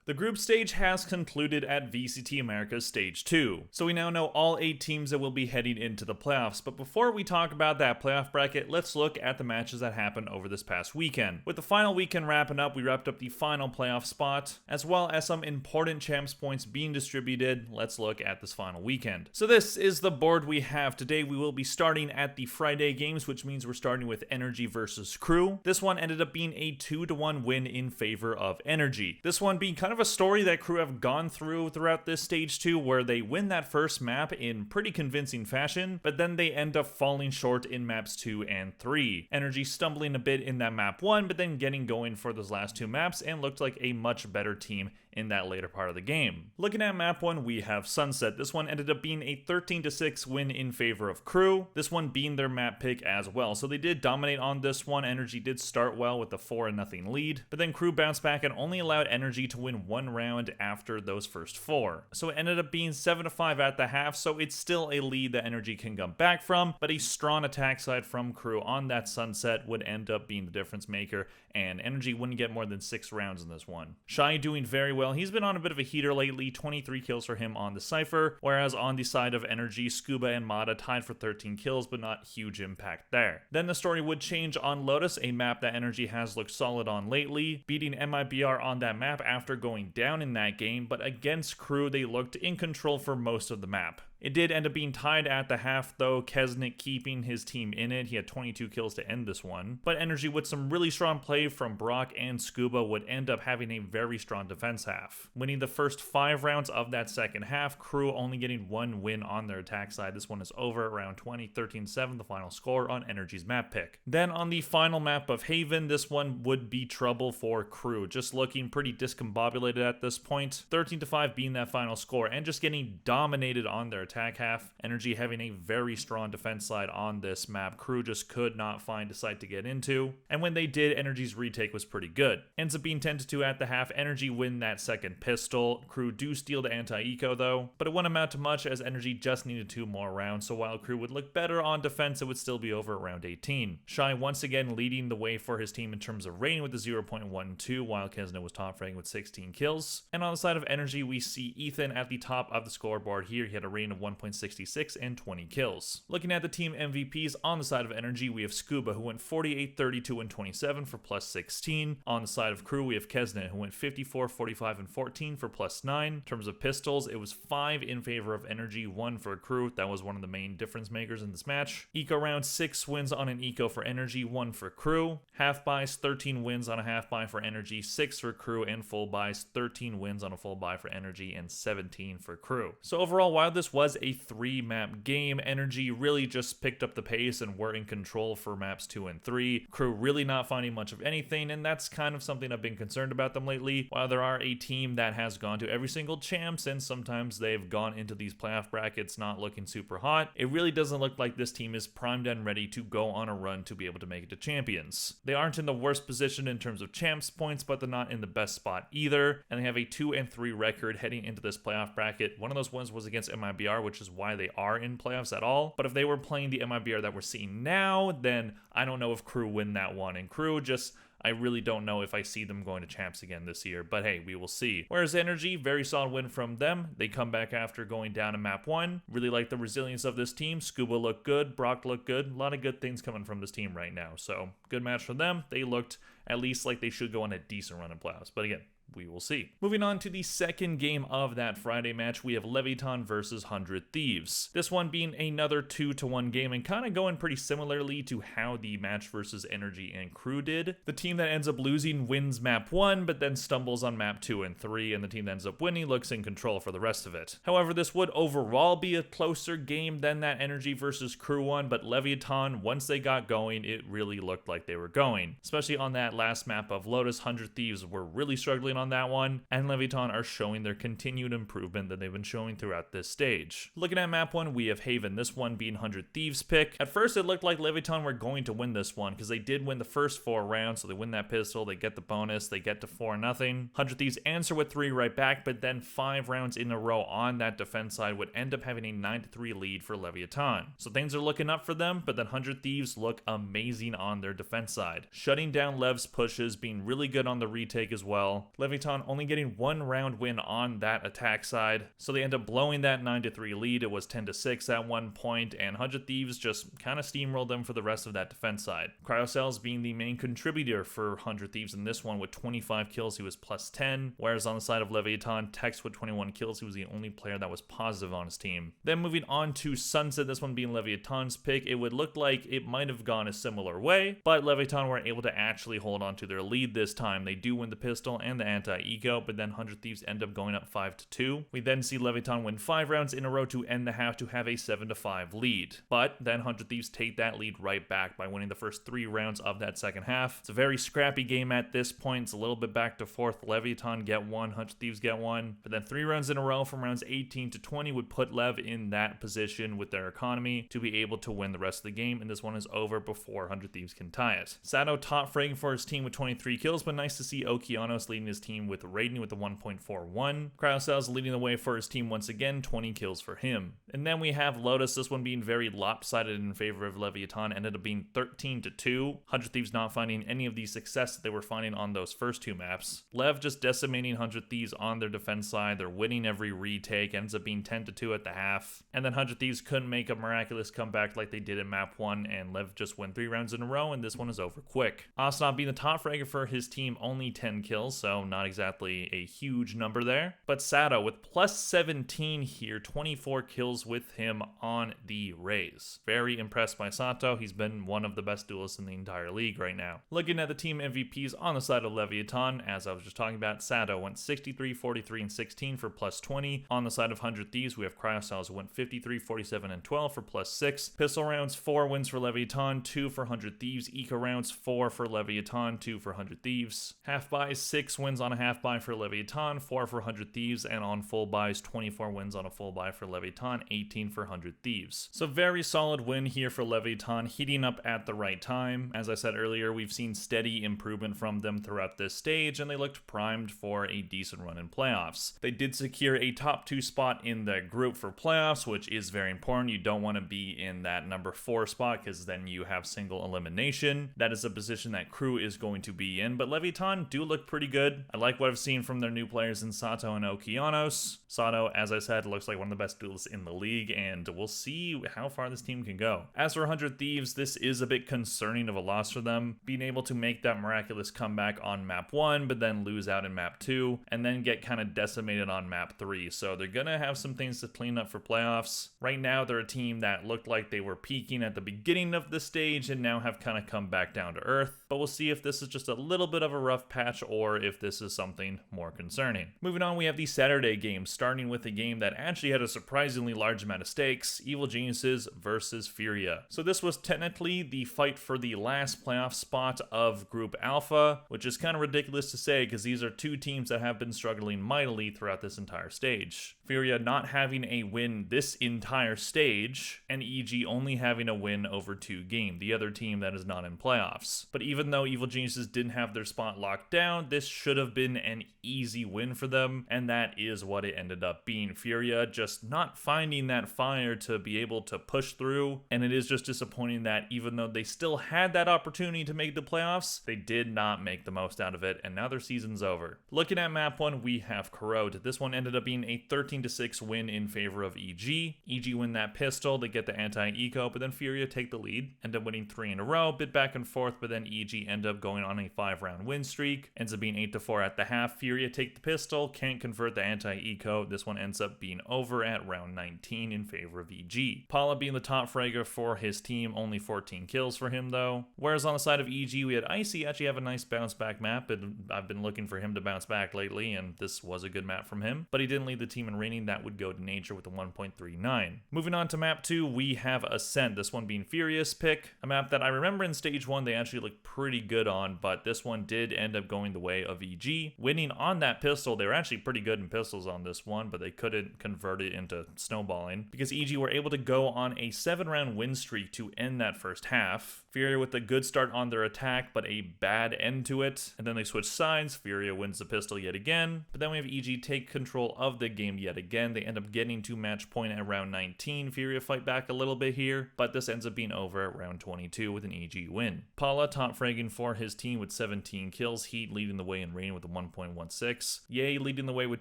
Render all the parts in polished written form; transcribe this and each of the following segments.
The group stage has concluded at VCT Americas Stage 2, so we now know all 8 teams that will be heading into the playoffs, but before we talk about that playoff bracket, let's look at the matches that happened over this past weekend. With the final weekend wrapping up, we wrapped up the final playoff spot, as well as some important champs points being distributed. Let's look at this final weekend. So this is the board we have. Today we will be starting at the Friday games, which means we're starting with Energy versus Crew. This one ended up being a 2-1 win in favor of Energy. This one being kind of a story that Crew have gone through throughout this stage 2, where they win that first map in pretty convincing fashion, but then they end up falling short in maps 2 and 3. Energy stumbling a bit in that map 1, but then getting going for those last 2 maps and looked like a much better team in that later part of the game. Looking at map 1, we have Sunset. This one ended up being a 13-6 win in favor of Crew, this one being their map pick as well. So they did dominate on this one. Energy did start well with a 4-0 lead, but then Crew bounced back and only allowed Energy to win 1 round after those first 4. So it ended up being 7-5 at the half, so it's still a lead that Energy can come back from, but a strong attack side from Crew on that Sunset would end up being the difference maker, and Energy wouldn't get more than 6 rounds in this one. Shy doing very well. He's been on a bit of a heater lately, 23 kills for him on the Cypher, whereas on the side of Energy, Scuba and Mata tied for 13 kills, but not huge impact there. Then the story would change on Lotus, a map that Energy has looked solid on lately, beating MIBR on that map after going down in that game, but against Crew, they looked in control for most of the map. It did end up being tied at the half though, Kesnick keeping his team in it. He had 22 kills to end this one. But Energy, with some really strong play from Brock and Scuba, would end up having a very strong defense half. Winning the first 5 rounds of that second half, Crew only getting 1 win on their attack side. This one is over around 20, 13-7, the final score on Energy's map pick. Then on the final map of Haven, this one would be trouble for Crew. Just looking pretty discombobulated at this point. 13-5 being that final score and just getting dominated on their attack half. Energy having a very strong defense side on this map. Crew just could not find a site to get into, and when they did, Energy's retake was pretty good. Ends up being 10-2 at the half. Energy win that second pistol. Crew do steal the anti-eco though, but it wouldn't amount to much as Energy just needed 2 more rounds, so while Crew would look better on defense, it would still be over around 18. Shy once again leading the way for his team in terms of rating with the 0.12, while Kesna was top rating with 16 kills. And on the side of Energy, we see Ethan at the top of the scoreboard here. He had a rating of 1.66 and 20 kills. Looking at the team MVPs on the side of Energy, we have Scuba, who went 48, 32, and 27 for plus 16. On the side of Crew, we have Kesnet, who went 54, 45, and 14 for plus 9. In terms of pistols, it was 5 in favor of Energy, 1 for Crew. That was one of the main difference makers in this match. Eco round, 6 wins on an eco for Energy, 1 for Crew. Half buys, 13 wins on a half buy for Energy, 6 for Crew, and full buys, 13 wins on a full buy for Energy, and 17 for Crew. So overall, while this was a 3-map game, Energy really just picked up the pace and were in control for maps 2 and 3. Crew really not finding much of anything, and that's kind of something I've been concerned about them lately. While there are a team that has gone to every single champs, and sometimes they've gone into these playoff brackets not looking super hot, it really doesn't look like this team is primed and ready to go on a run to be able to make it to champions. They aren't in the worst position in terms of champs points, but they're not in the best spot either, and they have a 2 and 3 record heading into this playoff bracket. One of those wins was against MIBR, which is why they are in playoffs at all. But if they were playing the MIBR that we're seeing now, then I don't know if Crew win that one. And Crew just, I really don't know if I see them going to champs again this year, but hey, we will see. Whereas Energy, very solid win from them. They come back after going down in map 1. Really like the resilience of this team. Scuba looked good, Brock looked good. A lot of good things coming from this team right now. So good match for them. They looked at least like they should go on a decent run in playoffs. But again, we will see. Moving on to the second game of that Friday match, we have Leviatan versus 100 Thieves. This one being another 2-1 game and kind of going pretty similarly to how the match versus Energy and Crew did. The team that ends up losing wins map 1, but then stumbles on map 2 and 3, and the team that ends up winning looks in control for the rest of it. However, this would overall be a closer game than that Energy versus Crew one, but Leviatan, once they got going, it really looked like they were going. Especially on that last map of Lotus, 100 Thieves were really struggling on that one, and Leviatan are showing their continued improvement that they've been showing throughout this stage. Looking at map 1, we have Haven, this one being 100 Thieves pick. At first it looked like Leviatan were going to win this one because they did win the first 4 rounds, so they win that pistol, they get the bonus, they get to 4-0. 100 Thieves answer with 3 right back, but then 5 rounds in a row on that defense side would end up having a 9-3 lead for Leviatan. So things are looking up for them, but then 100 Thieves look amazing on their defense side. Shutting down Lev's pushes, being really good on the retake as well. Leviatan only getting 1 round win on that attack side, so they end up blowing that 9-3 lead. It was 10-6 at one point, and 100 Thieves just kind of steamrolled them for the rest of that defense side. Cryocells being the main contributor for 100 Thieves in this one with 25 kills, he was plus 10, whereas on the side of Leviatan, Tex with 21 kills, he was the only player that was positive on his team. Then moving on to Sunset, this one being Leviatan's pick, it would look like it might have gone a similar way, but Leviatan were able to actually hold on to their lead this time. They do win the pistol and the anti-eco, but then 100 Thieves end up going up 5-2. We then see Leviatan win 5 rounds in a row to end the half to have a 7-5 lead, but then 100 Thieves take that lead right back by winning the first 3 rounds of that second half. It's a very scrappy game at this point. It's a little bit back to forth. Leviatan get 1, 100 Thieves get 1, but then 3 rounds in a row from rounds 18 to 20 would put Lev in that position with their economy to be able to win the rest of the game, and this one is over before 100 Thieves can tie it. Sato top fragging for his team with 23 kills, but nice to see Okeanos leading his team with Raiden with the 1.41. Cryocells leading the way for his team once again, 20 kills for him. And then we have Lotus, this one being very lopsided in favor of Leviatan, ended up being 13-2. 100 Thieves not finding any of the success that they were finding on those first 2 maps. Lev just decimating 100 Thieves on their defense side. They're winning every retake, ends up being 10-2 at the half. And then 100 Thieves couldn't make a miraculous comeback like they did in map 1, and Lev just won 3 rounds in a row, and this one is over quick. Asnab being the top fragger for his team, only 10 kills, so not exactly a huge number there. But Sato with plus 17 here, 24 kills with him on the Rays. Very impressed by Sato. He's been one of the best duelists in the entire league right now. Looking at the team MVPs on the side of Leviatan, as I was just talking about, Sato went 63, 43, and 16 for plus 20. On the side of 100 Thieves, we have Cryocells who went 53, 47, and 12 for plus 6. Pistol rounds, 4 wins for Leviatan, 2 for 100 Thieves. Eco rounds, 4 for Leviatan, 2 for 100 Thieves. Half buys, 6 wins on a half buy for Leviatan, 4 for 100 Thieves, and on full buys, 24 wins on a full buy for Leviatan, 18 for 100 Thieves. So very solid win here for Leviatan, heating up at the right time. As I said earlier, we've seen steady improvement from them throughout this stage, and they looked primed for a decent run in playoffs. They did secure a top 2 spot in the group for playoffs, which is very important. You don't want to be in that number 4 spot because then you have single elimination. That is a position that Crew is going to be in, but Leviatan do look pretty good. I like what I've seen from their new players in Sato and Okeanos. Sato, as I said, looks like one of the best duelists in the league, and we'll see how far this team can go. As for 100 Thieves, this is a bit concerning of a loss for them. Being able to make that miraculous comeback on map 1, but then lose out in map 2, and then get kind of decimated on map 3. So they're gonna have some things to clean up for playoffs. Right now, they're a team that looked like they were peaking at the beginning of the stage and now have kind of come back down to earth. But we'll see if this is just a little bit of a rough patch or if this is something more concerning. Moving on, we have the Saturday game, starting with a game that actually had a surprisingly large amount of stakes, Evil Geniuses versus Furia. So this was technically the fight for the last playoff spot of Group Alpha, which is kind of ridiculous to say because these are 2 teams that have been struggling mightily throughout this entire stage. Furia not having a win this entire stage, and EG only having a win over 2 games, the other team that is not in playoffs. But even though Evil Geniuses didn't have their spot locked down, this should have been an easy win for them, and that is what it ended up being. Furia just not finding that fire to be able to push through, and it is just disappointing that even though they still had that opportunity to make the playoffs, they did not make the most out of it, and now their season's over. Looking at map 1, we have Corrode. This one ended up being a 13-6 win in favor of EG. EG win that pistol, they get the anti-eco, but then Furia take the lead, end up winning 3 in a row, bit back and forth, but then EG end up going on a 5-round win streak, ends up being 8-4 at the half. Furia take the pistol, can't convert the anti-eco. This one ends up being over at round 19 in favor of EG. Paula being the top fragger for his team, only 14 kills for him though. Whereas on the side of EG, we had Icy actually have a nice bounce back map, and I've been looking for him to bounce back lately, and this was a good map from him, but he didn't lead the team in rating. That would go to Nature with a 1.39. Moving on to map 2, we have Ascent, this one being Furious pick, a map that I remember in stage 1 they actually looked pretty good on, but this one did end up going the way of EG. Winning on that pistol, they were actually pretty good in pistols on this one, but they couldn't convert it into snowballing because EG were able to go on a 7-round win streak to end that first half. Furia with a good start on their attack, but a bad end to it. And then they switch sides. Furia wins the pistol yet again. But then we have EG take control of the game yet again. They end up getting to match point at round 19. Furia fight back a little bit here, but this ends up being over at round 22 with an EG win. Paula top fragging for his team with 17 kills. Heat leading the way in rating with a 1.16. Ye leading the way with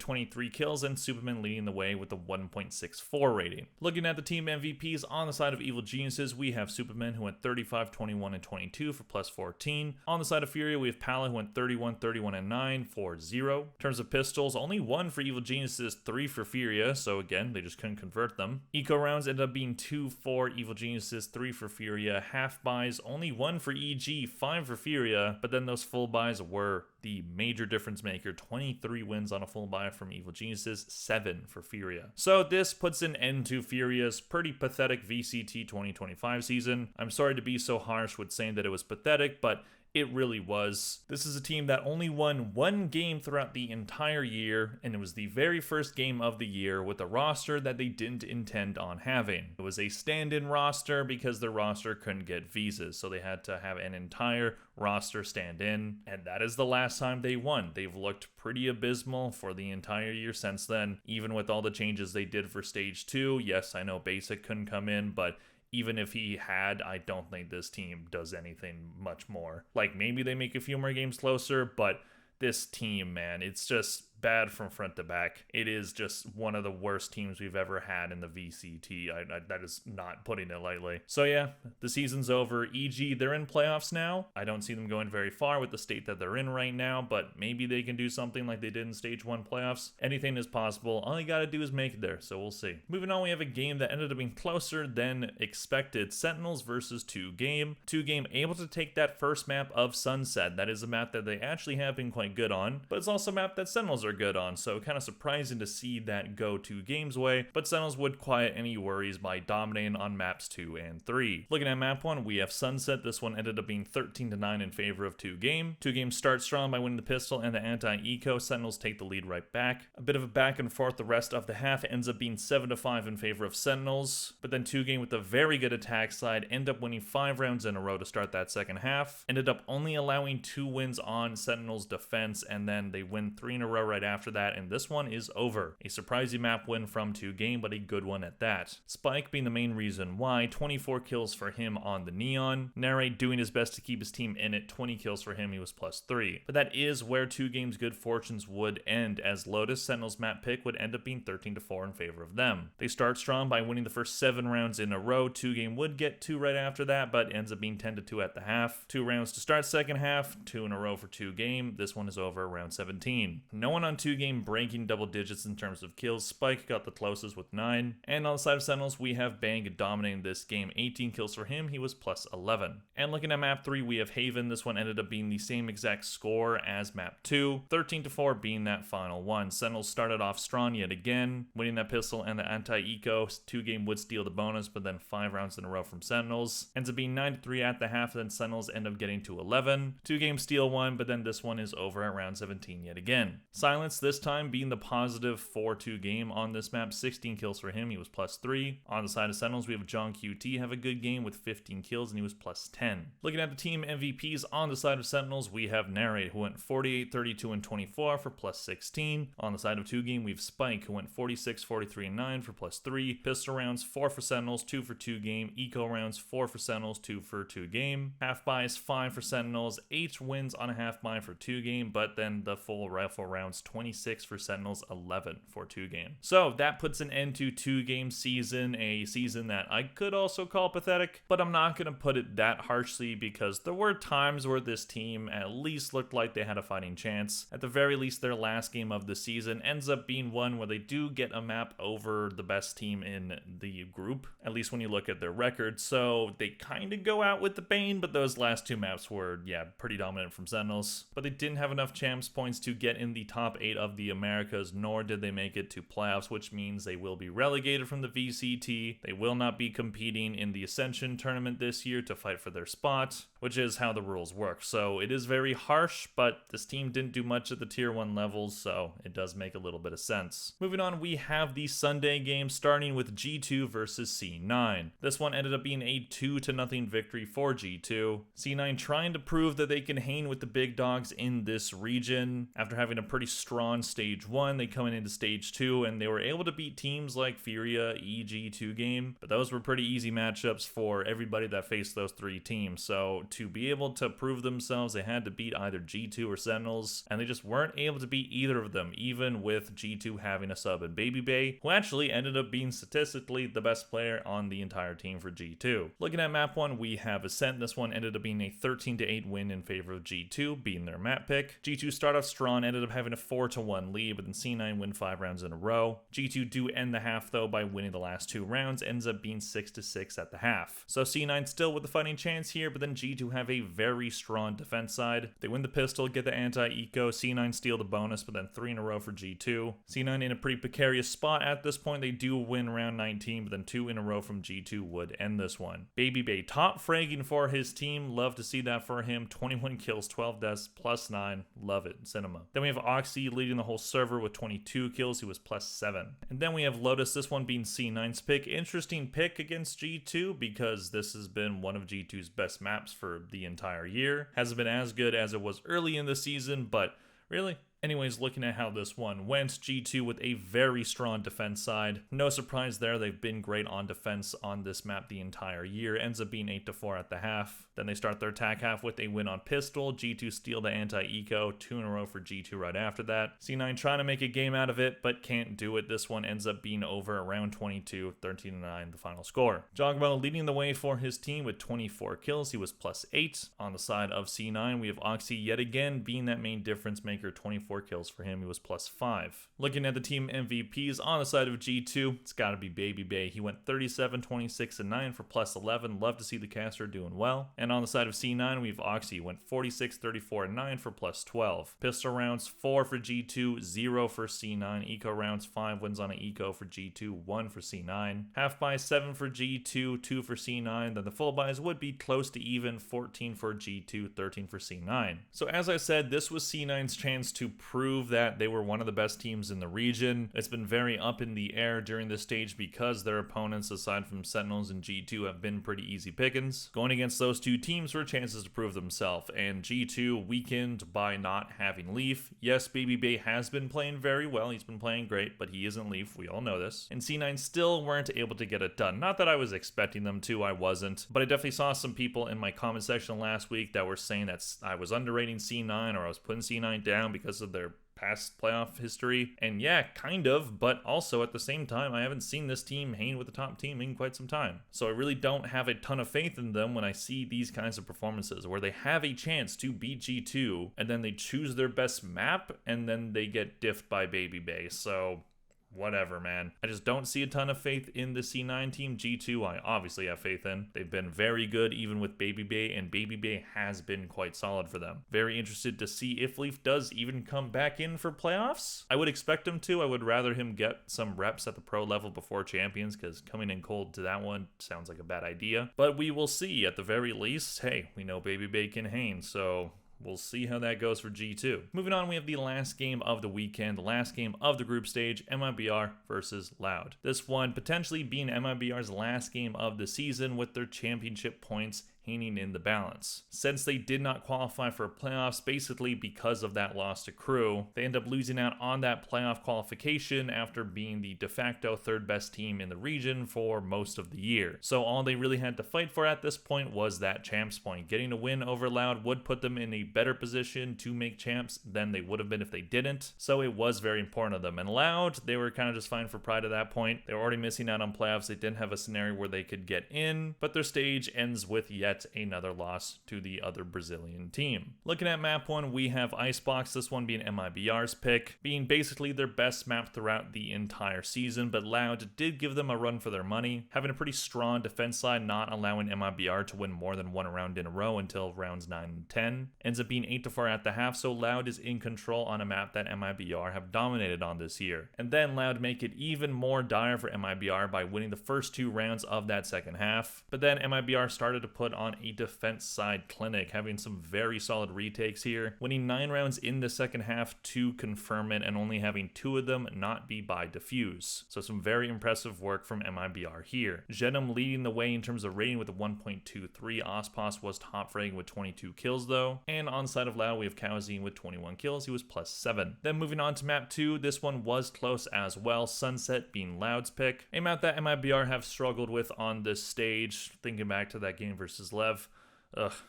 23 kills, and Superman leading the way with a 1.64 rating. Looking at the team MVPs on the side of Evil Geniuses, we have Superman who went 35, 21, and 22 for plus 14. On the side of Furia, we have Pala who went 31, 31, and 9 for 0. In terms of pistols, only 1 for Evil Geniuses, 3 for Furia, so again, they just couldn't convert them. Eco rounds ended up being 2 for Evil Geniuses, 3 for Furia. Half buys, only 1 for EG, 5 for Furia, but then those full buys were the major difference maker. 23 wins on a full buy from Evil Geniuses, 7 for Furia. So this puts an end to Furia's pretty pathetic VCT 2025 season. I'm sorry to be so harsh with saying that it was pathetic, but it really was. This is a team that only won 1 game throughout the entire year, and it was the very first game of the year with a roster that they didn't intend on having. It was a stand-in roster because their roster couldn't get visas, so they had to have an entire roster stand in, and that is the last time they won. They've looked pretty abysmal for the entire year since then, even with all the changes they did for Stage 2. Yes, I know Basic couldn't come in, but even if he had, I don't think this team does anything much more. Like, maybe they make a few more games closer, but this team, man, it's just bad from front to back. It is just one of the worst teams we've ever had in the VCT. That is not putting it lightly. So yeah, the season's over. EG, they're in playoffs now. I don't see them going very far with the state that they're in right now, but maybe they can do something like they did in Stage 1 playoffs. Anything is possible. All you gotta do is make it there, so we'll see. Moving on, we have a game that ended up being closer than expected. Sentinels versus 2Game. 2Game able to take that first map of Sunset. That is a map that they actually have been quite good on, but it's also a map that Sentinels are good on, so kind of surprising to see that go 2Game's way, but Sentinels would quiet any worries by dominating on maps 2 and 3. Looking at map 1, we have Sunset. This one ended up being 13-9 in favor of 2Game. 2Game starts strong by winning the pistol and the anti-eco. Sentinels take the lead right back. A bit of a back and forth the rest of the half, ends up being 7-5 in favor of Sentinels, but then 2Game with a very good attack side end up winning 5 rounds in a row to start that second half. Ended up only allowing 2 wins on Sentinels defense, and then they win 3 in a row right after that, and this one is over. A surprising map win from 2Game, but a good one at that. Spike being the main reason why. 24 kills for him on the Neon. Narrate doing his best to keep his team in it. 20 kills for him, he was +3. But that is where 2Game's good fortunes would end, as Lotus Sentinels map pick would end up being 13-4 in favor of them. They start strong by winning the first 7 rounds in a row. 2Game would get 2 right after that, but ends up being 10-2 at the half. 2 rounds to start second half, 2 in a row for 2Game. This one is over round 17. No one on 2Game breaking double digits in terms of kills. Spike got the closest with 9. And on the side of Sentinels, we have Bang dominating this game. 18 kills for him, he was +11. And looking at map 3, we have Haven. This one ended up being the same exact score as map 2. 13-4 being that final one. Sentinels started off strong yet again, winning that pistol and the anti-eco. 2Game would steal the bonus, but then 5 rounds in a row from Sentinels. Ends up being 9-3 at the half, then Sentinels end up getting to 11. 2Game steal 1, but then this one is over at round 17 yet again. Silence this time being the positive for 2Game on this map. 16 kills for him, he was +3. On the side of Sentinels, we have John QT have a good game with 15 kills, and he was +10. Looking at the team MVPs on the side of Sentinels, we have Narrate, who went 48, 32, and 24 for +16. On the side of 2Game, we have Spike, who went 46, 43, and 9 for +3. Pistol rounds, 4 for Sentinels, 2 for 2Game. Eco rounds, 4 for Sentinels, 2 for 2Game. Half buys, 5 for Sentinels, 8 wins on a half buy for 2Game, but then the full rifle rounds, 26 for Sentinels, 11 for 2Game. So that puts an end to 2Game season, a season that I could also call pathetic, but I'm not going to put it that harshly because there were times where this team at least looked like they had a fighting chance. At the very least, their last game of the season ends up being one where they do get a map over the best team in the group, at least when you look at their record. So they kind of go out with the bane, but those last 2 maps were, pretty dominant from Sentinels. But they didn't have enough champs points to get in the top 8 of the Americas, nor did they make it to playoffs, which means they will be relegated from the VCT. They will not be competing in the Ascension tournament this year to fight for their spot. which is how the rules work. So it is very harsh, but this team didn't do much at the tier 1 levels, so it does make a little bit of sense. Moving on, we have the Sunday game starting with G2 versus C9. This one ended up being a 2-0 victory for G2. C9 trying to prove that they can hang with the big dogs in this region. After having a pretty strong stage 1, they come into stage 2 and they were able to beat teams like Furia, EG2 game, but those were pretty easy matchups for everybody that faced those 3 teams. So to be able to prove themselves, they had to beat either G2 or Sentinels, and they just weren't able to beat either of them, even with G2 having a sub in BabyBay, who actually ended up being statistically the best player on the entire team for G2. Looking at map 1, we have Ascent. This one ended up being a 13-8 win in favor of G2, being their map pick. G2 start off strong, ended up having a 4-1 lead, but then C9 win 5 rounds in a row. G2 do end the half though by winning the last 2 rounds, ends up being 6-6 at the half. So C9 still with a fighting chance here, but then G2 have a very strong defense side. They win the pistol, get the anti-eco, C9 steal the bonus, but then 3 in a row for G2. C9 in a pretty precarious spot at this point. They do win round 19, but then 2 in a row from G2 would end this one. BabyBay top fragging for his team. Love to see that for him. 21 kills, 12 deaths, +9. Love it. Cinema. Then we have Oxy leading the whole server with 22 kills. He was +7. And then we have Lotus, this one being C9's pick. Interesting pick against G2 because this has been one of G2's best maps for the entire year. Hasn't been as good as it was early in the season, but really, anyways, looking at how this one went, G2 with a very strong defense side. No surprise there, they've been great on defense on this map the entire year. Ends up being 8-4 at the half. Then they start their attack half with a win on pistol. G2 steal the anti-eco, 2 in a row for G2 right after that. C9 trying to make a game out of it, but can't do it. This one ends up being over around 22, 13-9, the final score. Jogbo leading the way for his team with 24 kills. He was +8. On the side of C9, we have Oxy yet again being that main difference maker, 24 kills for him. He was +5. Looking at the team MVPs on the side of G2, it's got to be BabyBay. He went 37, 26, and 9 for +11. Love to see the caster doing well. And on the side of C9, we have Oxy, went 46, 34, and 9 for +12. Pistol rounds 4 for G2, 0 for C9. Eco rounds 5 wins on an eco for G2, 1 for C9. Half buys 7 for G2, 2 for C9. Then the full buys would be close to even, 14 for G2, 13 for C9. So as I said, this was C9's chance to prove that they were one of the best teams in the region. It's been very up in the air during this stage because their opponents, aside from Sentinels and G2, have been pretty easy pickings. Going against those 2 teams were chances to prove themselves, and G2 weakened by not having Leaf. Yes, BabyBay has been playing very well. He's been playing great, but he isn't Leaf. We all know this. And C9 still weren't able to get it done. Not that I was expecting them to, I wasn't, but I definitely saw some people in my comment section last week that were saying that I was underrating C9 or I was putting C9 down because of their past playoff history. And yeah, kind of, but also at the same time, I haven't seen this team hang with the top team in quite some time. So I really don't have a ton of faith in them when I see these kinds of performances where they have a chance to beat G2 and then they choose their best map and then they get diffed by BabyBay. So whatever, man. I just don't see a ton of faith in the C9 team. G2, I obviously have faith in. They've been very good even with BabyBay, and BabyBay has been quite solid for them. Very interested to see if Leaf does even come back in for playoffs. I would expect him to. I would rather him get some reps at the pro level before champions, because coming in cold to that one sounds like a bad idea. But we will see. At the very least, hey, we know BabyBay can hang, so we'll see how that goes for G2. Moving on, we have the last game of the weekend, the last game of the group stage, MIBR versus Loud. This one potentially being MIBR's last game of the season with their championship points hanging in the balance. Since they did not qualify for playoffs, basically because of that loss to Crew, they end up losing out on that playoff qualification after being the de facto third best team in the region for most of the year. So all they really had to fight for at this point was that champs point. Getting a win over Loud would put them in a better position to make champs than they would have been if they didn't. So it was very important to them. And Loud, they were kind of just fine for pride at that point. They were already missing out on playoffs. They didn't have a scenario where they could get in, but their stage ends with yet another loss to the other Brazilian team. Looking at map 1, we have Icebox, this one being MIBR's pick, being basically their best map throughout the entire season, but Loud did give them a run for their money, having a pretty strong defense side, not allowing MIBR to win more than one round in a row until rounds 9 and 10. Ends up being 8-4 at the half, so Loud is in control on a map that MIBR have dominated on this year. And then Loud make it even more dire for MIBR by winning the first 2 rounds of that second half, but then MIBR started to put on a defense side clinic, having some very solid retakes here, winning 9 rounds in the second half to confirm it, and only having 2 of them not be by defuse. So some very impressive work from MIBR here. Genom leading the way in terms of rating with a 1.23. Ospos was top fragging with 22 kills though, and on side of Loud we have Kawazine with 21 kills, he was +7. Then moving on to map 2, this one was close as well, Sunset being Loud's pick, a map that MIBR have struggled with on this stage, thinking back to that game versus Lev.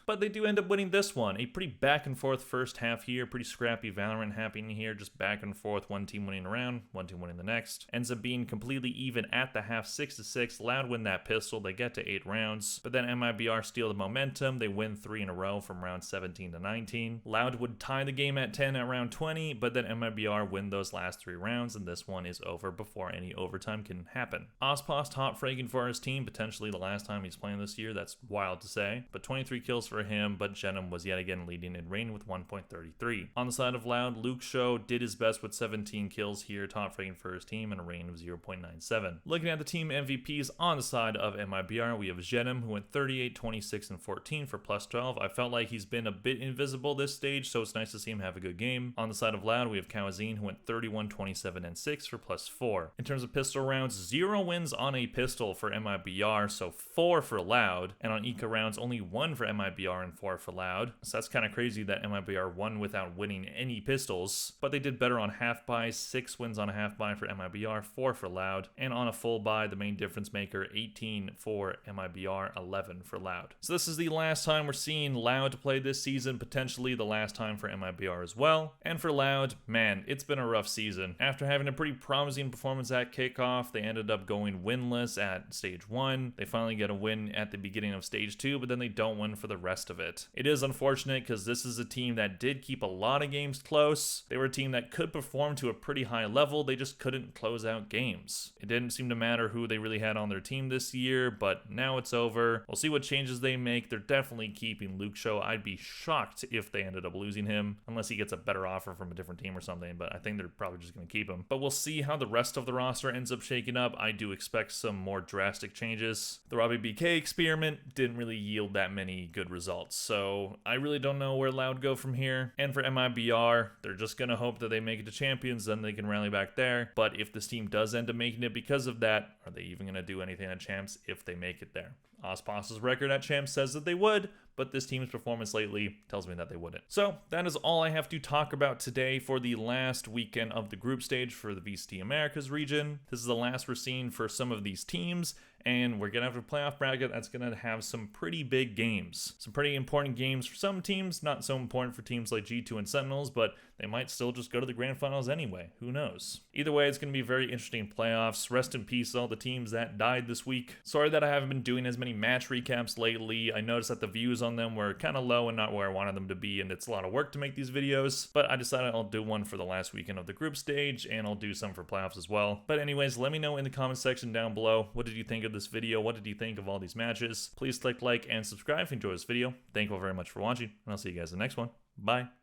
But they do end up winning this one. A pretty back and forth first half here, pretty scrappy Valorant happening here, just back and forth, one team winning a round, one team winning the next. Ends up being completely even at the half, 6-6. Loud win that pistol, they get to 8 rounds, but then MIBR steal the momentum, they win 3 in a row from round 17 to 19. Loud would tie the game at 10 at round 20, but then MIBR win those last 3 rounds, and this one is over before any overtime can happen. Ospos top fragging for his team, potentially the last time he's playing this year, that's wild to say, but 23 kills for him, but Genom was yet again leading in rating with 1.33. On the side of Loud, Luke Show did his best with 17 kills here, top fragging for his team, and a rating of 0.97. Looking at the team MVPs on the side of MIBR, we have Genom, who went 38, 26, and 14 for +12. I felt like he's been a bit invisible this stage, so it's nice to see him have a good game. On the side of Loud, we have Kawazine, who went 31, 27, and 6 for +4. In terms of pistol rounds, 0 wins on a pistol for MIBR, so 4 for Loud, and on Eco rounds, only 1 for MIBR and 4 for Loud. So that's kind of crazy that MIBR won without winning any pistols, but they did better on half buys, 6 wins on a half buy for MIBR, 4 for Loud, and on a full buy, the main difference maker, 18 for MIBR, 11 for Loud. So this is the last time we're seeing Loud play this season, potentially the last time for MIBR as well. And for Loud, man, it's been a rough season. After having a pretty promising performance at kickoff, they ended up going winless at stage 1. They finally get a win at the beginning of stage 2, but then they don't win for the rest of it. It is unfortunate because this is a team that did keep a lot of games close. They were a team that could perform to a pretty high level, they just couldn't close out games. It didn't seem to matter who they really had on their team this year, but now it's over. We'll see what changes they make. They're definitely keeping Luke Show. I'd be shocked if they ended up losing him, unless he gets a better offer from a different team or something, but I think they're probably just going to keep him. But we'll see how the rest of the roster ends up shaking up. I do expect some more drastic changes. The Robbie BK experiment didn't really yield that many good results, so I really don't know where Loud go from here. And for MIBR, they're just going to hope that they make it to champions, then they can rally back there. But if this team does end up making it because of that, are they even going to do anything at champs if they make it there? Ospos's record at champs says that they would, but this team's performance lately tells me that they wouldn't. So that is all I have to talk about today for the last weekend of the group stage for the VCT Americas region. This is the last we're seeing for some of these teams, and we're going to have a playoff bracket that's going to have some pretty big games. Some pretty important games for some teams, not so important for teams like G2 and Sentinels, but they might still just go to the grand finals anyway. Who knows? Either way, it's going to be very interesting playoffs. Rest in peace all the teams that died this week. Sorry that I haven't been doing as many match recaps lately. I noticed that the views on them were kind of low and not where I wanted them to be, and it's a lot of work to make these videos, but I decided I'll do one for the last weekend of the group stage, and I'll do some for playoffs as well. But anyways, let me know in the comment section down below, what did you think of this video? What did you think of all these matches? Please click like and subscribe if you enjoyed this video. Thank you all very much for watching, and I'll see you guys in the next one. Bye.